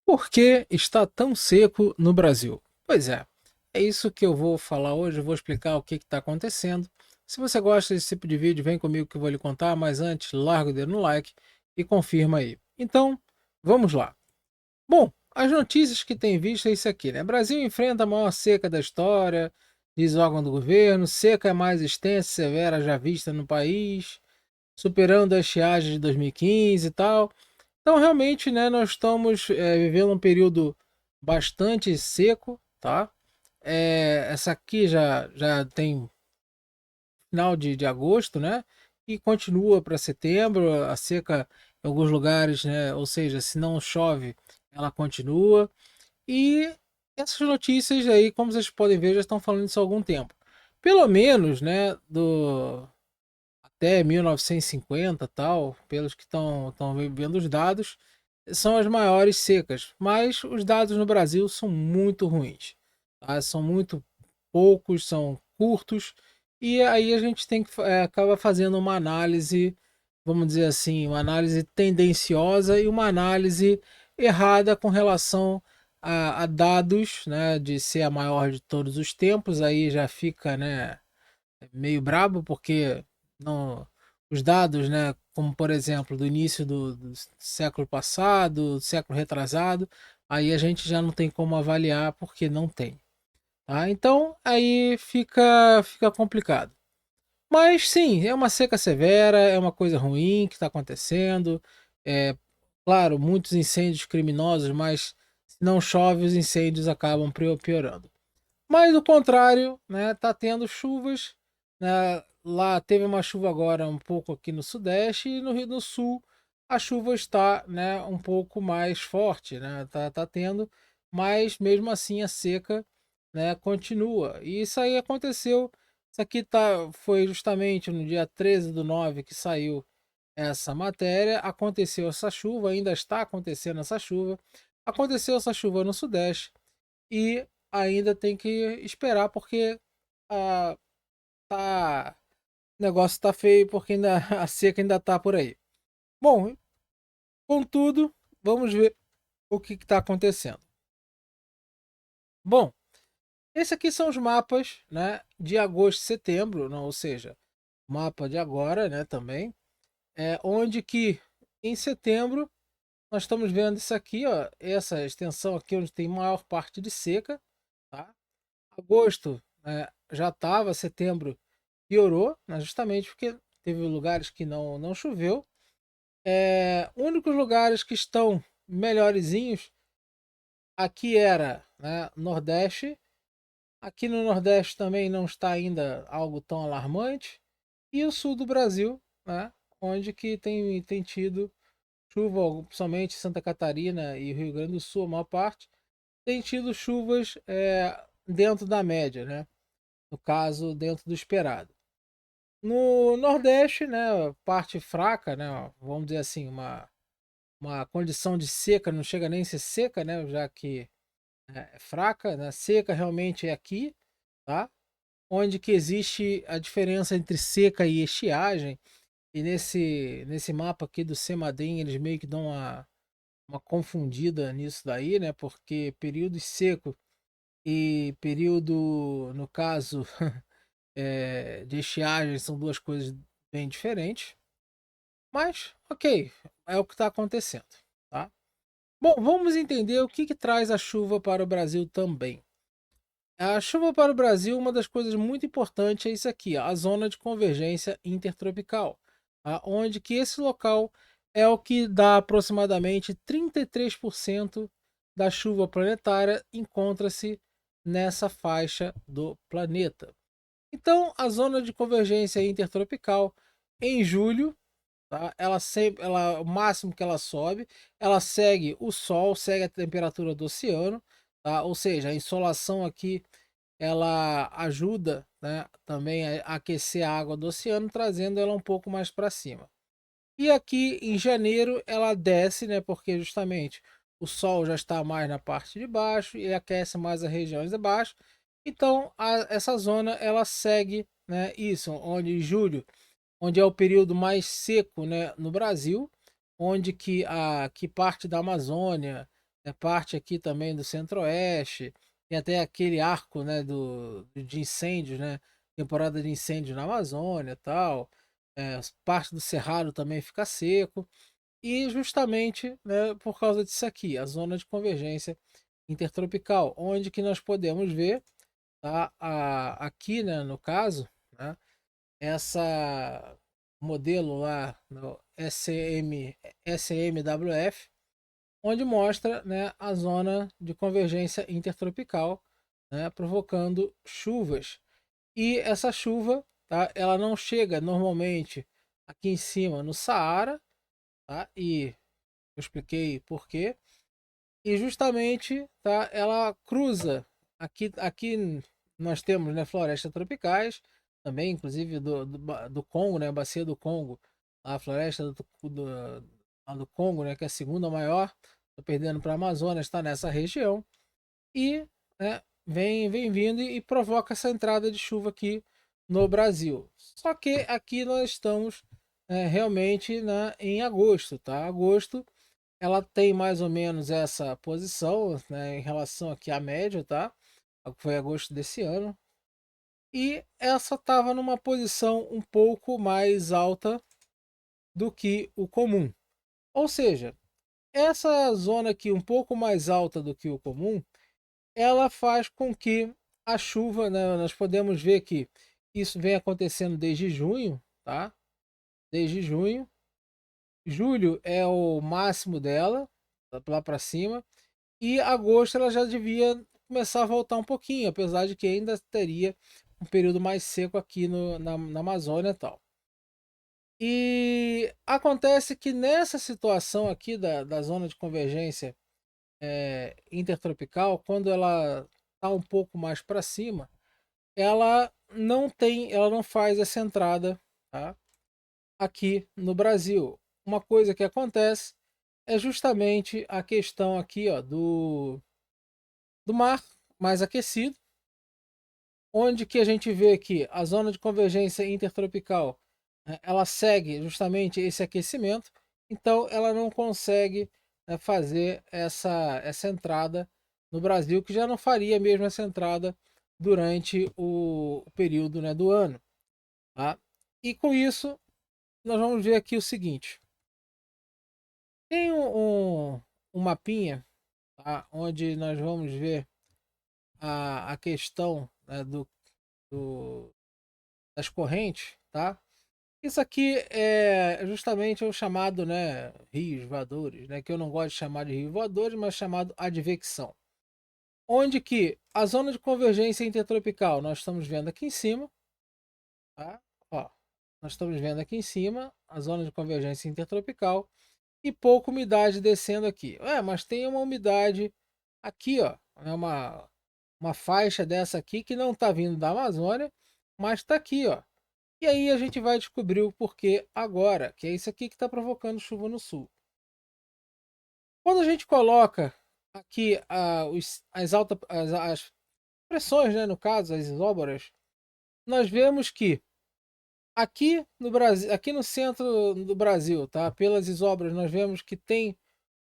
Por que está tão seco no Brasil? Pois é isso que eu vou falar hoje. Eu vou explicar o que está acontecendo. Se você gosta desse tipo de vídeo, vem comigo que eu vou lhe contar. Mas antes, larga o dedo no like e confirma aí. Então, vamos lá. Bom, as notícias que tem visto é isso aqui, né? Brasil enfrenta a maior seca da história, diz órgão do governo. Seca é mais extensa e severa já vista no país, superando a estiagem de 2015 e tal. Então, realmente, né, nós estamos vivendo um período bastante seco, tá? Essa aqui já tem final de agosto, né? E continua para setembro. A seca em alguns lugares, né? Ou seja, se não chove, ela continua. E essas notícias aí, como vocês podem ver, já estão falando isso há algum tempo. Pelo menos, né, do até 1950 tal, pelos que estão vendo os dados, são as maiores secas, mas os dados no Brasil são muito ruins, tá? São muito poucos, são curtos, e aí a gente tem que acaba fazendo uma análise, vamos dizer assim, uma análise tendenciosa e uma análise errada com relação a dados, né, de ser a maior de todos os tempos. Aí já fica, né, meio brabo, porque não, os dados, né, como por exemplo do início do século passado, século retrasado, aí a gente já não tem como avaliar porque não tem, tá? Então aí fica complicado. Mas sim, é uma seca severa, é uma coisa ruim que está acontecendo. É claro, muitos incêndios criminosos, mas se não chove, os incêndios acabam piorando. Mas do contrário, né, tá tendo chuvas, né? Lá teve uma chuva agora um pouco aqui no Sudeste e no Rio do Sul a chuva está, né, um pouco mais forte, né? Tá tendo, mas mesmo assim a seca, né, continua. E isso aí aconteceu. Isso aqui foi justamente no dia 13 do 9 que saiu essa matéria. Aconteceu essa chuva, ainda está acontecendo essa chuva. Aconteceu essa chuva no Sudeste e ainda tem que esperar porque ah, tá, o negócio tá feio porque ainda a seca ainda tá por aí. Bom, contudo, vamos ver o que está acontecendo. Bom, esse aqui são os mapas, né, de agosto e setembro, não, ou seja, mapa de agora, né, também, onde que em setembro nós estamos vendo isso aqui, ó, essa extensão aqui onde tem maior parte de seca, tá? Agosto, já estava, setembro piorou, né, justamente porque teve lugares que não choveu. Únicos lugares que estão melhorzinhos aqui era, né, Nordeste. Aqui no Nordeste também não está ainda algo tão alarmante. E o sul do Brasil, né, onde que tem tido chuva, principalmente Santa Catarina e Rio Grande do Sul, a maior parte, tem tido chuvas dentro da média, né? No caso, dentro do esperado. No Nordeste, né, parte fraca, né, vamos dizer assim, uma condição de seca, não chega nem a ser seca, né, já que é fraca, né, seca realmente é aqui, tá? Onde que existe a diferença entre seca e estiagem, e nesse mapa aqui do CEMADEM, eles meio que dão uma confundida nisso daí, né, porque período seco e período, no caso, de estiagem são duas coisas bem diferentes. Mas, ok, é o que está acontecendo, tá? Bom, vamos entender o que traz a chuva para o Brasil também. A chuva para o Brasil, uma das coisas muito importantes é isso aqui, ó, a zona de convergência intertropical, tá? Onde que esse local é o que dá aproximadamente 33% da chuva planetária encontra-se nessa faixa do planeta. Então, a zona de convergência intertropical em julho, tá? Ela sempre, o máximo que ela sobe, ela segue o sol, segue a temperatura do oceano, tá? Ou seja, a insolação aqui ela ajuda, né, também a aquecer a água do oceano, trazendo ela um pouco mais para cima. E aqui em janeiro ela desce, né, porque justamente o sol já está mais na parte de baixo e aquece mais as regiões de baixo. Então essa zona ela segue, né, isso, onde em julho, onde é o período mais seco, né, no Brasil, onde que parte da Amazônia parte aqui também do Centro-Oeste, tem até aquele arco, né, de incêndios, né, temporada de incêndios na Amazônia e tal, parte do Cerrado também fica seco, e justamente, né, por causa disso aqui, a zona de convergência intertropical, onde que nós podemos ver, tá, aqui, né, no caso, né, essa modelo lá no SMWF, onde mostra, né, a zona de convergência intertropical, né, provocando chuvas. E essa chuva, tá, ela não chega normalmente aqui em cima no Saara, tá, e eu expliquei por quê. E justamente, tá, ela cruza aqui nós temos, né, florestas tropicais também, inclusive do Congo, né, a bacia do Congo, a floresta do Congo, né, que é a segunda maior, tô perdendo para a Amazônia, está nessa região e, né, vem vindo e provoca essa entrada de chuva aqui no Brasil. Só que aqui nós estamos realmente, né, em agosto, tá? Agosto ela tem mais ou menos essa posição, né, em relação aqui à média, tá? Foi agosto desse ano. E essa estava numa posição um pouco mais alta do que o comum. Ou seja, essa zona aqui um pouco mais alta do que o comum, ela faz com que a chuva, né, nós podemos ver que isso vem acontecendo desde junho, tá? Desde junho. Julho é o máximo dela, lá para cima. E agosto ela já devia começar a voltar um pouquinho, apesar de que ainda teria um período mais seco aqui na Amazônia e tal. E acontece que nessa situação aqui da zona de convergência intertropical, quando ela está um pouco mais para cima, ela não faz essa entrada, tá, aqui no Brasil. Uma coisa que acontece é justamente a questão aqui, ó, do mar mais aquecido, onde que a gente vê que a zona de convergência intertropical, né, ela segue justamente esse aquecimento, então ela não consegue, né, fazer essa entrada no Brasil, que já não faria mesmo essa entrada durante o período, né, do ano. Tá? E com isso, nós vamos ver aqui o seguinte: tem um mapinha, tá, onde nós vamos ver a questão, né, do das correntes, tá? Isso aqui é justamente o chamado, né, rios voadores, né, que eu não gosto de chamar de rios voadores, mas chamado advecção. Onde que a zona de convergência intertropical nós estamos vendo aqui em cima, tá? Ó, nós estamos vendo aqui em cima a zona de convergência intertropical e pouca umidade descendo aqui. Mas tem uma umidade aqui, ó, é uma faixa dessa aqui que não está vindo da Amazônia, mas está aqui, ó. E aí a gente vai descobrir o porquê agora, que é isso aqui que está provocando chuva no sul. Quando a gente coloca aqui as pressões, né, no caso, as isóbaras, nós vemos que aqui no Brasil, aqui no centro do Brasil, tá? Pelas isóbaras, nós vemos que tem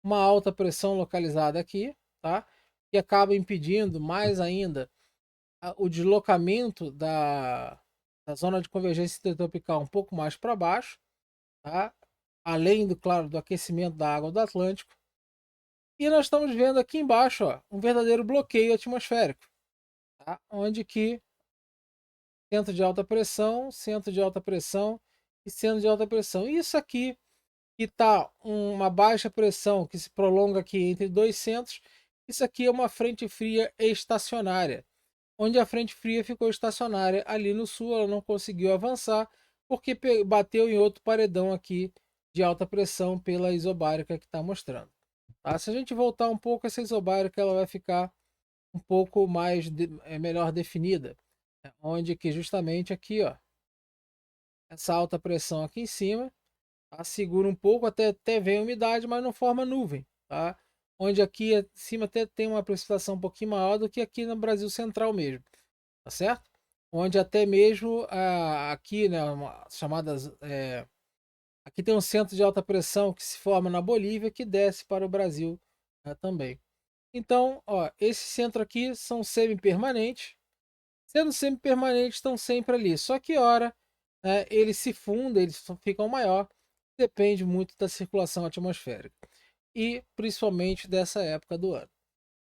uma alta pressão localizada aqui, tá? Que acaba impedindo mais ainda o deslocamento da zona de convergência intertropical um pouco mais para baixo, tá? Além do, claro, do aquecimento da água do Atlântico. E nós estamos vendo aqui embaixo, ó, um verdadeiro bloqueio atmosférico, tá? Onde que centro de alta pressão e centro de alta pressão. Isso aqui que está uma baixa pressão que se prolonga aqui entre dois centros, isso aqui é uma frente fria estacionária, onde a frente fria ficou estacionária ali no sul, ela não conseguiu avançar porque bateu em outro paredão aqui de alta pressão pela isobárica que está mostrando. Tá? Se a gente voltar um pouco, essa isobárica ela vai ficar um pouco mais melhor definida, né? Onde que justamente aqui, ó, essa alta pressão aqui em cima, tá? Segura um pouco até vem a umidade, mas não forma nuvem, tá? Onde aqui em cima até tem uma precipitação um pouquinho maior do que aqui no Brasil Central mesmo, tá certo? Onde até mesmo aqui, né, chamadas aqui tem um centro de alta pressão que se forma na Bolívia que desce para o Brasil, né, também. Então, ó, esse centro aqui são semi-permanentes. Sendo semi-permanentes, estão sempre ali. Só que hora, né, eles se fundem, eles ficam maior. Depende muito da circulação atmosférica. E principalmente dessa época do ano.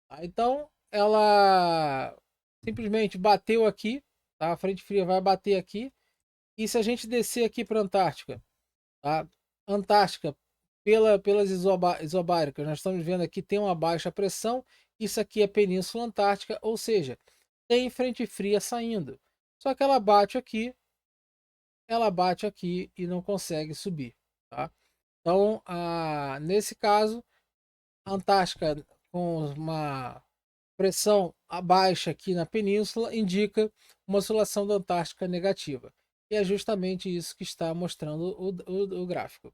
Tá? Então, ela simplesmente bateu aqui. Tá? A frente fria vai bater aqui. E se a gente descer aqui para a Antártica, tá? Antártica, pelas isobáricas, nós estamos vendo aqui tem uma baixa pressão. Isso aqui é Península Antártica, ou seja, tem frente fria saindo. Só que ela bate aqui e não consegue subir, tá? Então, nesse caso, a Antártica com uma pressão baixa aqui na península indica uma oscilação da Antártica negativa. E é justamente isso que está mostrando o gráfico.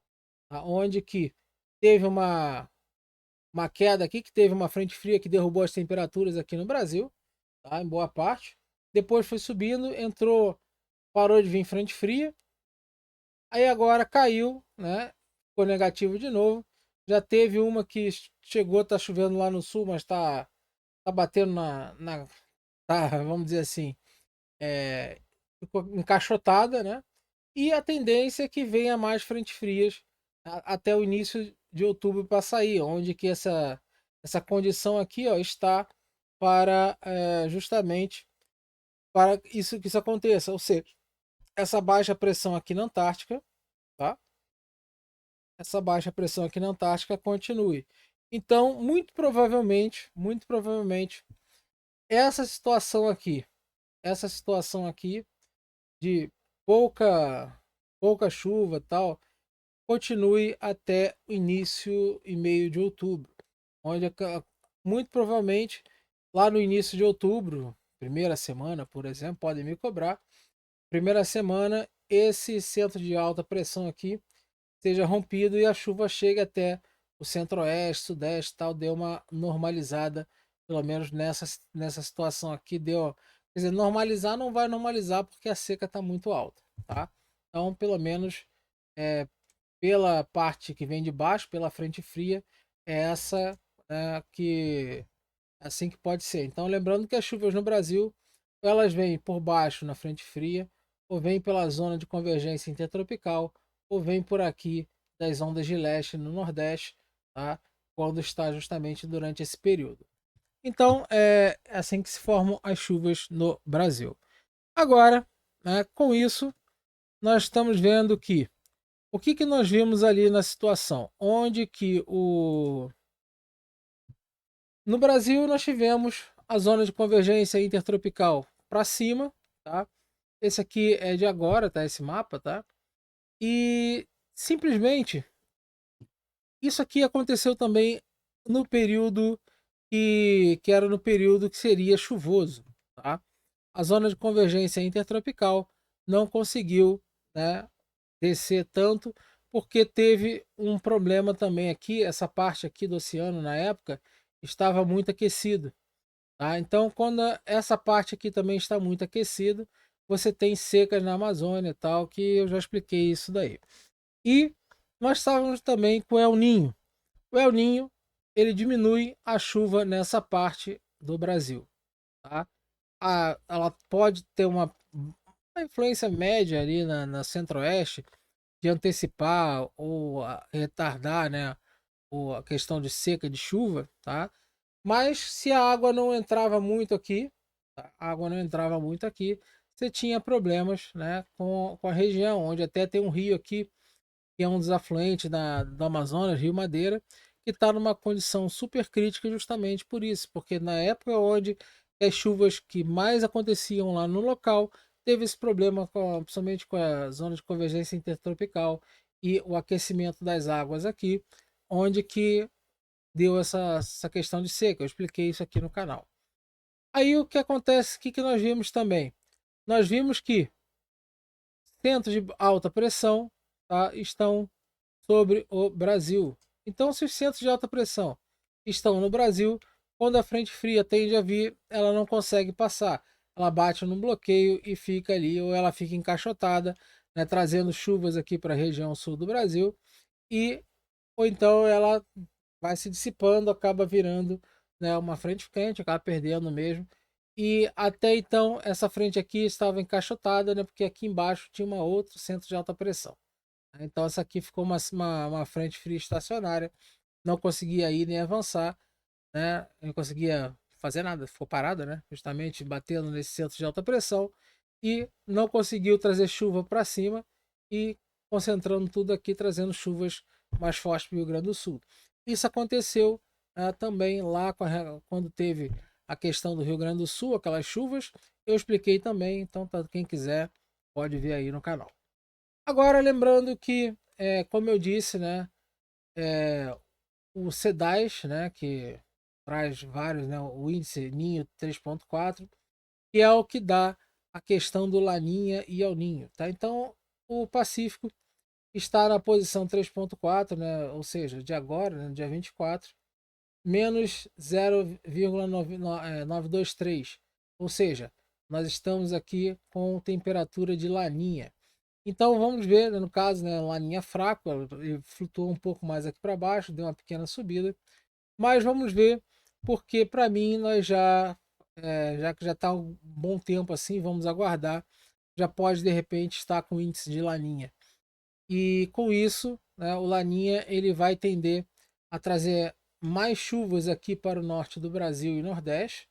Tá? Onde que teve uma queda aqui, que teve uma frente fria que derrubou as temperaturas aqui no Brasil, tá? Em boa parte. Depois foi subindo, entrou, parou de vir frente fria. Aí agora caiu, né? Ficou negativo de novo. Já teve uma que chegou, tá chovendo lá no sul, mas tá batendo tá, vamos dizer assim, ficou encaixotada, né? E a tendência é que venha mais frentes frias até o início de outubro para sair, onde que essa condição aqui, ó, está para justamente para isso que isso aconteça, ou seja, essa baixa pressão aqui na Antártica, tá? Essa baixa pressão aqui na Antártica continue. Então, muito provavelmente, essa situação aqui de pouca chuva, tal, continue até o início e meio de outubro, onde muito provavelmente lá no início de outubro, primeira semana, por exemplo, podem me cobrar, primeira semana, esse centro de alta pressão aqui seja rompido e a chuva chegue até o centro-oeste, sudeste, tal, deu uma normalizada, pelo menos nessa situação aqui deu, quer dizer, normalizar não vai normalizar porque a seca está muito alta, tá? Então, pelo menos pela parte que vem de baixo, pela frente fria, é essa que assim que pode ser. Então, lembrando que as chuvas no Brasil, elas vêm por baixo na frente fria, ou vêm pela zona de convergência intertropical, ou vêm por aqui das ondas de leste no Nordeste, tá? Quando está justamente durante esse período. Então, é assim que se formam as chuvas no Brasil. Agora, né, com isso, nós estamos vendo que o que nós vimos ali na situação, onde que no Brasil nós tivemos a zona de convergência intertropical para cima, tá? Esse aqui é de agora, tá? Esse mapa, tá? E simplesmente isso aqui aconteceu também no período que era no período que seria chuvoso, tá? A zona de convergência intertropical não conseguiu, né, descer tanto porque teve um problema também aqui, essa parte aqui do oceano na época estava muito aquecido. Tá? Então, quando essa parte aqui também está muito aquecida, você tem secas na Amazônia e tal, que eu já expliquei isso daí. E nós estávamos também com o El Ninho. O El Ninho, ele diminui a chuva nessa parte do Brasil. Tá? Ela pode ter uma influência média ali na centro-oeste de antecipar ou retardar, né, a questão de seca de chuva, tá? Mas se a água não entrava muito aqui, tá? A água não entrava muito aqui, você tinha problemas, né, com a região, onde até tem um rio aqui, que é um dos afluentes do Amazonas, Rio Madeira, que está numa condição super crítica justamente por isso, porque na época onde as chuvas que mais aconteciam lá no local, teve esse problema principalmente com a zona de convergência intertropical e o aquecimento das águas aqui, onde que deu essa questão de seca. Eu expliquei isso aqui no canal. Aí o que acontece, o que nós vimos também? Nós vimos que centros de alta pressão, tá, estão sobre o Brasil. Então, se os centros de alta pressão estão no Brasil, quando a frente fria tende a vir, ela não consegue passar. Ela bate no bloqueio e fica ali, ou ela fica encaixotada, né, trazendo chuvas aqui para a região sul do Brasil, ou então ela vai se dissipando, acaba virando né, uma frente quente, acaba perdendo mesmo. E até então, essa frente aqui estava encaixotada, né, porque aqui embaixo tinha uma outra centro de alta pressão. Então, essa aqui ficou uma frente fria estacionária, não conseguia ir nem avançar, né, não conseguia fazer nada, ficou parada, né, justamente batendo nesse centro de alta pressão e não conseguiu trazer chuva para cima e concentrando tudo aqui, trazendo chuvas mais fortes para o Rio Grande do Sul. Isso aconteceu também lá quando teve a questão do Rio Grande do Sul, aquelas chuvas, eu expliquei também, então quem quiser pode ver aí no canal. Agora, lembrando que, como eu disse, né, o CEDAS, né, que traz vários, né, o índice Ninho 3.4, que é o que dá a questão do Laninha e El Ninho, tá? Então, o Pacífico está na posição 3.4, né, ou seja, de agora, né, dia 24, menos 0,923, ou seja, nós estamos aqui com temperatura de Laninha. Então vamos ver, né, no caso, né, Laninha fraco, ele flutuou um pouco mais aqui para baixo, deu uma pequena subida, mas vamos ver, porque para mim nós já que já está um bom tempo assim, vamos aguardar, já pode de repente estar com índice de Laninha. E com isso, né, o Laninha ele vai tender a trazer mais chuvas aqui para o norte do Brasil e Nordeste,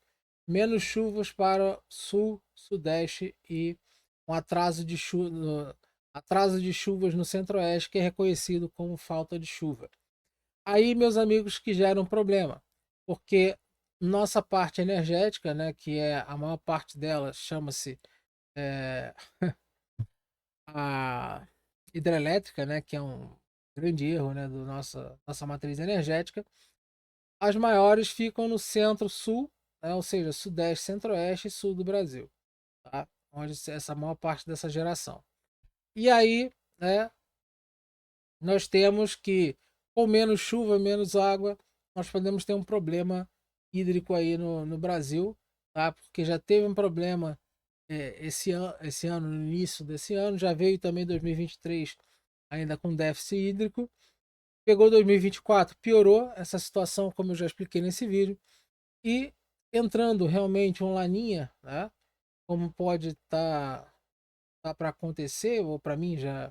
menos chuvas para Sul, Sudeste e um atraso de chuvas no Centro-Oeste, que é reconhecido como falta de chuva. Aí, meus amigos, que gera um problema, porque nossa parte energética, né, que é a maior parte dela, chama-se é, a hidrelétrica, né, que é um grande erro, né, do nossa matriz energética. As maiores ficam no centro-sul, né, ou seja, sudeste, centro-oeste e sul do Brasil, tá? Onde essa maior parte dessa geração. E aí, né, nós temos que, com menos chuva, menos água, nós podemos ter um problema hídrico aí no Brasil, tá? Porque já teve um problema esse ano, no início desse ano, já veio também 2023 ainda com déficit hídrico. Pegou 2024, piorou essa situação, como eu já expliquei nesse vídeo, e entrando realmente um laninha, né? Como pode tá para acontecer, ou para mim já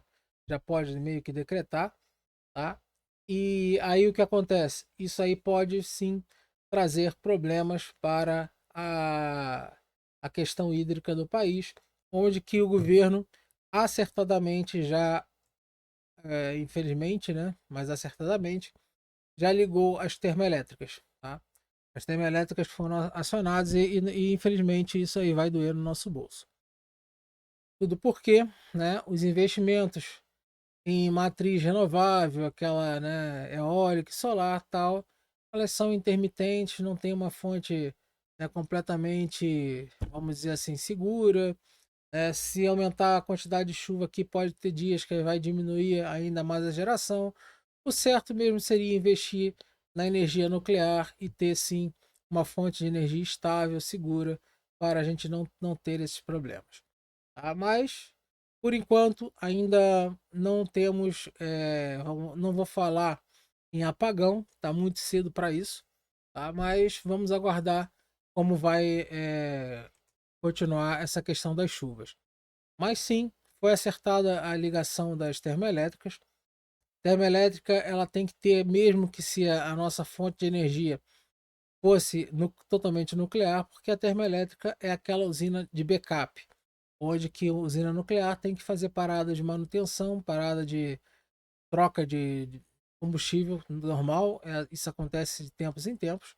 pode meio que decretar, tá? E aí o que acontece? Isso aí pode sim trazer problemas para a questão hídrica do país, onde que o governo acertadamente já, infelizmente, né, mas acertadamente, já ligou as termoelétricas, tá? As termoelétricas foram acionadas e infelizmente isso aí vai doer no nosso bolso. Tudo porque, né, os investimentos em matriz renovável, aquela, né, eólica e solar, tal, elas são intermitentes, não tem uma fonte, né, completamente, vamos dizer assim, segura. Se aumentar a quantidade de chuva aqui, pode ter dias que vai diminuir ainda mais a geração. O certo mesmo seria investir na energia nuclear e ter sim uma fonte de energia estável, segura, para a gente não ter esses problemas. Tá? Mas, por enquanto, ainda não temos. Não vou falar em apagão, está muito cedo para isso, tá? Mas vamos aguardar como vai continuar essa questão das chuvas. Mas sim, foi acertada a ligação das termoelétricas. Termoelétrica, ela tem que ter, mesmo que se a nossa fonte de energia fosse totalmente nuclear, porque a termoelétrica é aquela usina de backup, onde que a usina nuclear tem que fazer parada de manutenção, parada de troca de combustível normal, isso acontece de tempos em tempos,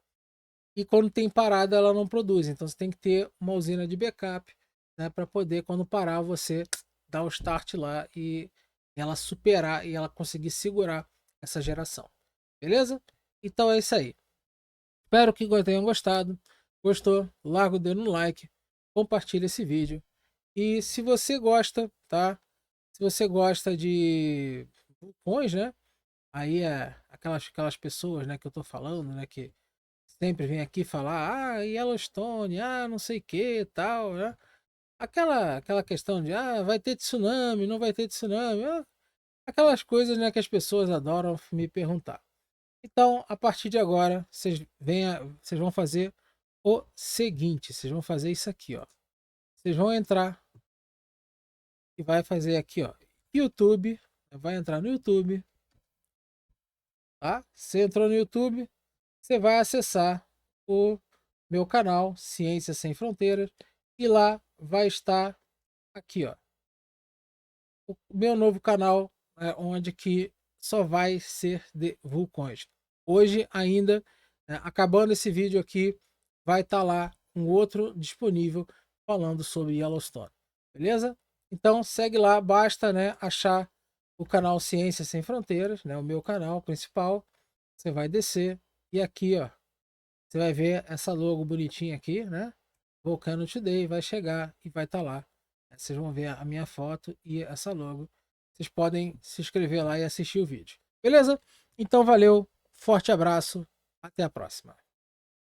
e quando tem parada ela não produz, então você tem que ter uma usina de backup, né, para poder, quando parar, você dar o start lá e ela superar e ela conseguir segurar essa geração. Beleza? Então é isso aí. Espero que tenham gostado. Gostou? Larga o dedo no like, compartilha esse vídeo. E se você gosta, tá? Se você gosta de vulcões, né? Aí é aquelas pessoas, né, que eu tô falando, né, que sempre vem aqui falar, Yellowstone, não sei o que, tal, né? Aquela questão de, vai ter tsunami, não vai ter tsunami, aquelas coisas, né, que as pessoas adoram me perguntar. Então, a partir de agora, vocês vão fazer o seguinte, vocês vão fazer isso aqui, ó. Vocês vão entrar e vai fazer aqui, ó, YouTube, vai entrar no YouTube, tá? Você entrou no YouTube, você vai acessar o meu canal Ciência Sem Fronteiras e lá vai estar aqui, ó, o meu novo canal, onde que só vai ser de vulcões. Hoje ainda, acabando esse vídeo aqui, vai estar lá um outro disponível falando sobre Yellowstone, beleza? Então segue lá, basta, né, achar o canal Ciência Sem Fronteiras, né, o meu canal principal. Você vai descer e aqui, ó, você vai ver essa logo bonitinha aqui, né? Volcano Today vai chegar e vai estar lá. Vocês vão ver a minha foto e essa logo. Vocês podem se inscrever lá e assistir o vídeo. Beleza? Então valeu, forte abraço, até a próxima.